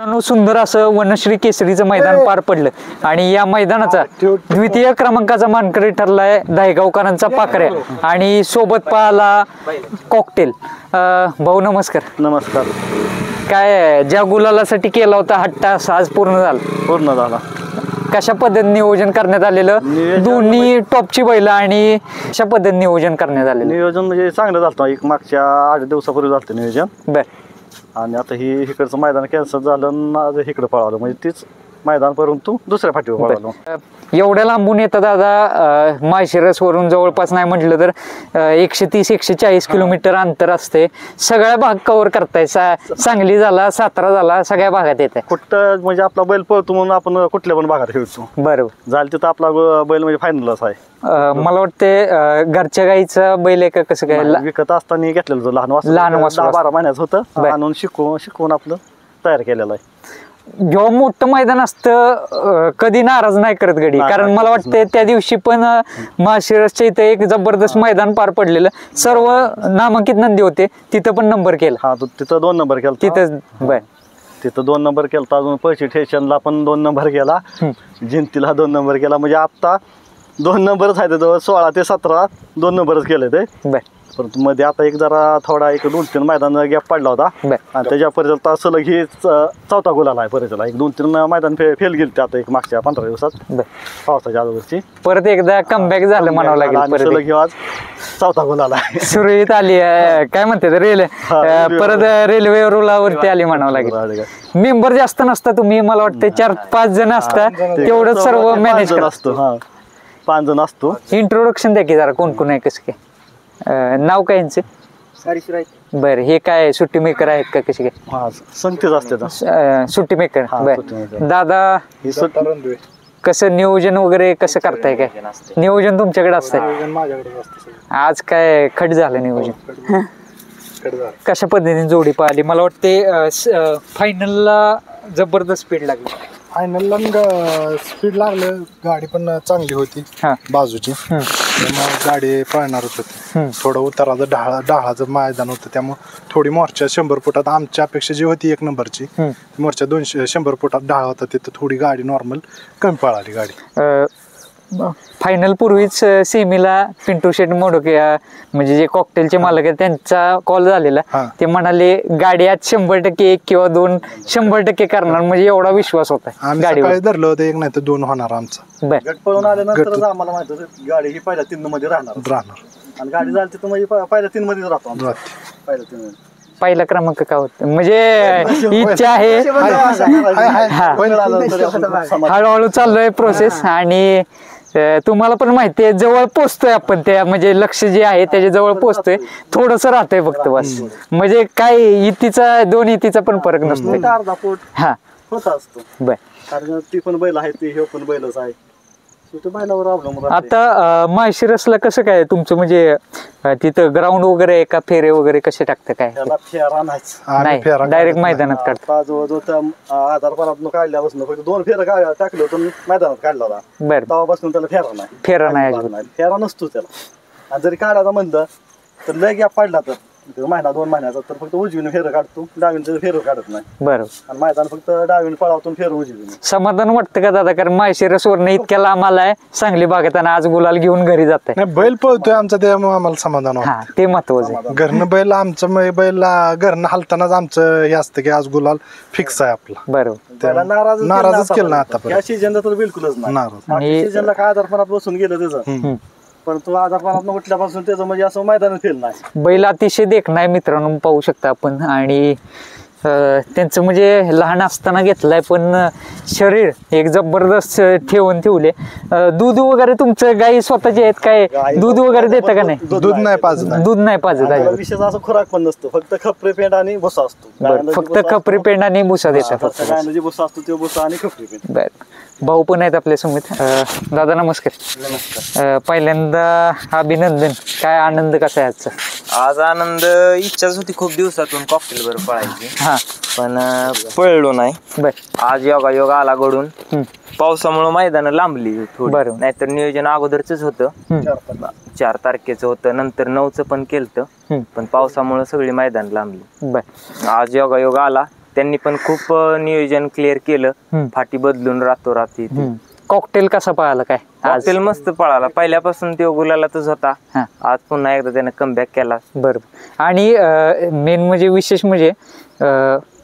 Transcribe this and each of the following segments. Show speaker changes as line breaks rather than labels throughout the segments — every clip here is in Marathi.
सुंदर असं वनश्री केसरीचं मैदान पार पडलं आणि या मैदानाचा द्वितीय क्रमांकाचा मानकरी ठरलाय दहेगावकरांचा पाखऱ्या आणि सोबत पाहला कॉकटेल। भाऊ नमस्कार।
नमस्कार।
काय ज्या गुलालासाठी केला होता हट्टास आज पूर्ण झाला? कशा पद्धतीने नियोजन करण्यात आलेलं? दोन्ही टॉपची बैल आणि कशा पद्धतीने नियोजन करण्यात आलेलं?
नियोजन म्हणजे चांगलं झालं, एक मागच्या 8 दिवसापूर्वी झालं नियोजन।
बर। आणि
आता ही इकडचं मैदान कॅन्सल झालं, आज इकडे पळालो, म्हणजे तीच मैदान परंतु दुसऱ्या फाटीवर पळालो।
एवढ्या लांबून येतात दादा, माळशिरस वरून जवळपास नाही म्हटलं तर 130-140 किलोमीटर अंतर असते, सगळ्या भाग कव्हर करताय, सांगली झाला, सातारा झाला, सगळ्या भागात येत आहे।
कुठं म्हणजे आपला बैल पळतो म्हणून आपण कुठल्या पण भागात खेळतो। बरोबर झालं तिथं आपला बैल म्हणजे फायनलच आहे।
मला वाटते घरच्या गाईचा बैल आहे का कसं काय?
विकत असताना घेतलेलं लहान वासरू 12 महिन्याचं होतं, आणून शिकवून आपलं तयार केलेलं आहे।
जेव्हा मोठं मैदान असतं कधी नाराज नाही करत गडी, कारण मला वाटतं त्या दिवशी पण माळशिरसच्या इथे एक जबरदस्त मैदान पार पडलेलं, सर्व नामांकित नंदी होते, तिथं पण नंबर केला।
हा, तिथं 2 नंबर केला
तिथं। बर।
तिथं 2 नंबर केला, अजून पैसे स्टेशनला पण 2 नंबर केला, जिंतीला 2 नंबर केला, म्हणजे आता 2 नंबरच आहे, 16 ते 17 2 नंबरच केले ते। बर। परंतु मध्ये आता एक जरा थोडा 1-2-3 मैदान गॅप पडला होता आणि त्याच्या परिचय सलग ही चौथा गोल आहे परिचयला। 1-2-3 मैदान फेल गेले आता एक मागच्या 15 दिवसात पावसाच्या अगोदरची, परत एकदा कमबॅक झालं म्हणावं लागेल। सलग आज चौथा गोल आला,
सुरळीत आली, काय म्हणते रेल्वे, परत रेल्वे रुळावरती आली म्हणावं लागेल। मेंबर जास्त नसता, तुम्ही मला वाटतं 4-5 जण असता, तेवढं सर्व मॅनेज असतो।
5 जण असतो।
इंट्रोडक्शन द्या की जरा, कोण कोण आहे, कसं काय नाव काय यांचं? बर, हे काय सुट्टी मेकर आहेत का कसे काय?
संगतीच असते सुट्टी मेकर।
बर दादा, कसं नियोजन वगैरे कसं करताय? काय नियोजन तुमच्याकडे असतं? आज काय खट झालं नियोजन? कशा पद्धतीने जोडी पाहिली? मला वाटते फायनलला जबरदस्त स्पीड लागली।
फायनलला स्पीड लागलं, गाडी पण चांगली होती बाजूची, त्यामुळे गाडी पळणारच होती। थोडं उताराचं ढाळाचं मैदान होतं, त्यामुळे थोडी मोर्चा 100 फुटात आमच्या अपेक्षा जी होती 1 नंबरची मोर्चा 100 फुटात ढाळ होता, तिथं थोडी गाडी नॉर्मल कमी पळाली गाडी।
फायनल पूर्वीच सेमीला पिंटू शेट मोडके म्हणजे जे कॉकटेलचे मालक आहेत त्यांचा कॉल झालेला, ते म्हणाले गाडी आज 100% 1 किंवा 2 100% करणार, म्हणजे एवढा विश्वास होता
गाडीवर। धरलं होतं 1 नाही तर 2 होणार आमचा।
गट पळून आल्यानंतर आम्हाला माहित होतं गाडी ही पहिल्या 3 मध्ये राहणार आणि गाडी झाली तिथं म्हणजे पहिल्या 3 मध्येच राहतो, पहिल्या 3 मध्ये।
पहिला क्रमांक का होत म्हणजे इच्छा आहे, हळूहळू चाललोय प्रोसेस आणि तुम्हाला पण माहितीये जवळ पोचतोय आपण, त्या म्हणजे लक्ष जे आहे त्याच्या जवळ पोचतोय, थोडस राहतंय फक्त बस, म्हणजे काय इतीचा 2 इतीचा पण फरक नसतो,
अर्धा फूट हा होत असतो। बर, कारण ती पण बैल आहे, ती हे पण बैलच आहे,
आता माळशिरसला कसं काय तुमचं, म्हणजे तिथं ग्राउंड वगैरे आहे का, फेरे वगैरे कसे टाकतं? काय नाही, डायरेक्ट मैदानात काढतो।
आधारपणातून काढल्यापासून फक्त 2 फेरं टाकले होते, मैदानात काढला होता। बरं, तेव्हापासून त्याला फेरा नाही, फेरा नसतो त्याला। जरी काढायचा म्हणलं तर लय गॅप पडला तर महिना 2 महिन्याचा, तर फक्त उजवीने फेरं काढतो, डावीने फेरं काढत नाही। बरोबर, आणि मैदान फक्त डावीने पळावतून फेर उजवीने। समाधान
वाटतं का दादा, कारण माळशिरस वरून इतक्या लांब आलाय, सांगली भागात, आणि आज गुलाल घेऊन घरी जात आहे?
बैल पळतोय आमचा, त्यामुळे आम्हाला समाधान वाटतं,
ते महत्वाचं आहे।
घरनं बैल आमचं, बैल घरनं हलतानाच आमचं हे असतं की आज गुलाल फिक्स आहे आपला।
बरोबर,
नाराजच केलं ना आता,
या सीजनला तर बिलकुलच नाही, सीजनला काय आधारपणात बसून गेलं त्याचं, पण तो आधारपणात उठल्यापासून त्याचं म्हणजे असं मैदान फेल नाही।
बैल अतिशय देखणं आहे मित्रांनो, पाहू शकता आपण, आणि त्यांचं म्हणजे लहान असताना घेतलाय, पण शरीर एक जबरदस्त ठेवले। दूध वगैरे तुमचं गाई स्वतःचे आहेत काय? दूध वगैरे देतं का नाही?
दूध नाही पाजत
आहे, विशेष असं खुराक पण नसतं, फक्त खपरी पेंड आणि भुसा असतो।
फक्त खपरी पेंड आणि भुसा देतात,
भुसा असतो तो भुसा आणि खपरी पेंड।
बर, भाऊ पण आहेत आपल्या समित। दादा नमस्कार।
नमस्कार।
पहिल्यांदा अभिनंदन, काय आनंद कसा आहे आजचा?
आज आनंद, इच्छाच होती खूप दिवसातून कॉकटेल वर पळायची, पण पळलो नाही। बर, आज योगायोग आला घडून, पावसामुळे मैदान लांबली थोडी, नाहीतर नियोजन अगोदरच होतं, 4 तारखेचं होतं, नंतर 9चं पण केलं, पण पावसामुळे सगळी मैदान लांबली। बर, आज योगायोग आला, त्यांनी पण खूप नियोजन क्लिअर केलं, फाटी बदलून रातोरात.
कॉकटेल कसा पळाला काय?
कॉकटेल मस्त पळाला, पहिल्यापासून तो गुलालातच होता. आज पुन्हा एकदा त्याने कमबॅक केला.
बरोबर. आणि मेन म्हणजे विशेष म्हणजे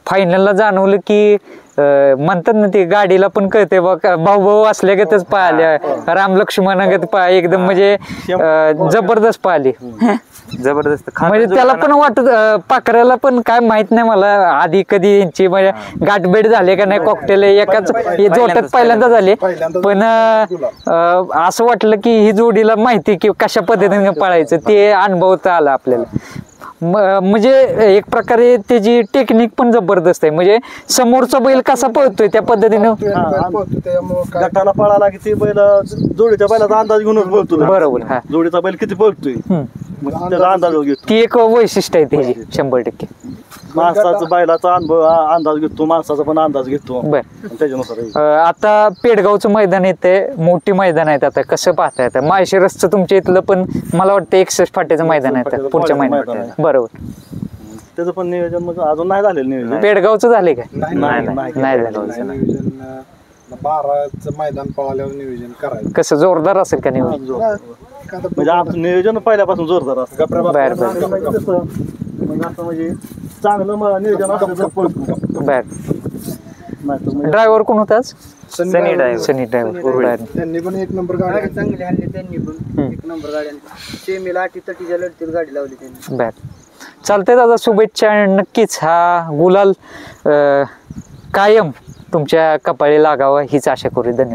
फायनलला जाणवलं की म्हणतात ना ते गाडीला पण कळते बघ, भाऊ भाऊ असल्यागतच पाहिल्या, राम लक्ष्मणागत एकदम म्हणजे जबरदस्त पाहिली.
जबरदस्त.
म्हणजे त्याला पण वाटत पाखऱ्याला पण काय माहित नाही मला आधी कधी यांची म्हणजे गाठभेट झाली का नाही. कॉकटेल एकाच जोट्यात पहिल्यांदा झाले, पण असं वाटलं की ही जोडीला माहिती की कशा पद्धतीने पळायचं ते अनुभवता आलं आपल्याला. म्हणजे एक प्रकारे त्याची टेक्निक पण जबरदस्त आहे. म्हणजे समोरचा बैल कसा पळतोय त्या पद्धतीनं
गटाला पळाला की ते बैल जोडीच्या बैलाचा अंदाज घेऊनच बोलतो.
बरोबर.
जोडीचा बैल किती पळतोय त्याचा अंदाज घेतो.
ती एक वैशिष्ट्य आहे त्याची 100%.
माणसाचा बैलाचा अनुभव अंदाज घेतो, माणसाचा पण अंदाज घेतो.
बर.
त्याच्यानुसार
आता पेडगावचं मैदान येते, मोठी मैदान आहेत. आता कसं पाहताय? आता माळशिरसचं तुमच्या इथलं पण मला वाटतं 61 फाट्याचं मैदान आहे पुढच्या महिन्यात. बरोबर.
त्याचं पण नियोजन म्हणजे अजून नाही झालेलं नियोजन.
पेडगावचं झाले काय?
नाही झालं. 12चं मैदान पळाल्यावर नियोजन करायचं.
कसं जोरदार असेल का नियोजन?
म्हणजे आमचं नियोजन पहिल्यापासून जोरदार असतं. म्हणजे चांगलं नियोजन असतं.
बर. ड्रायव्हर कोण होता आज?
सनी
ड्रायव्हर.
त्यांनी पण एक नंबर गाडी
चांगली आणली, त्यांनी पण एक नंबर गाडी सेमीला 80-30च्या लढतीत गाडी लावली त्यांनी.
बर. चालतंय दादा, शुभेच्छा. नक्कीच हा गुलाल कायम तुमच्या कपाळी लागावा हीच आशा करू. धन्यवाद.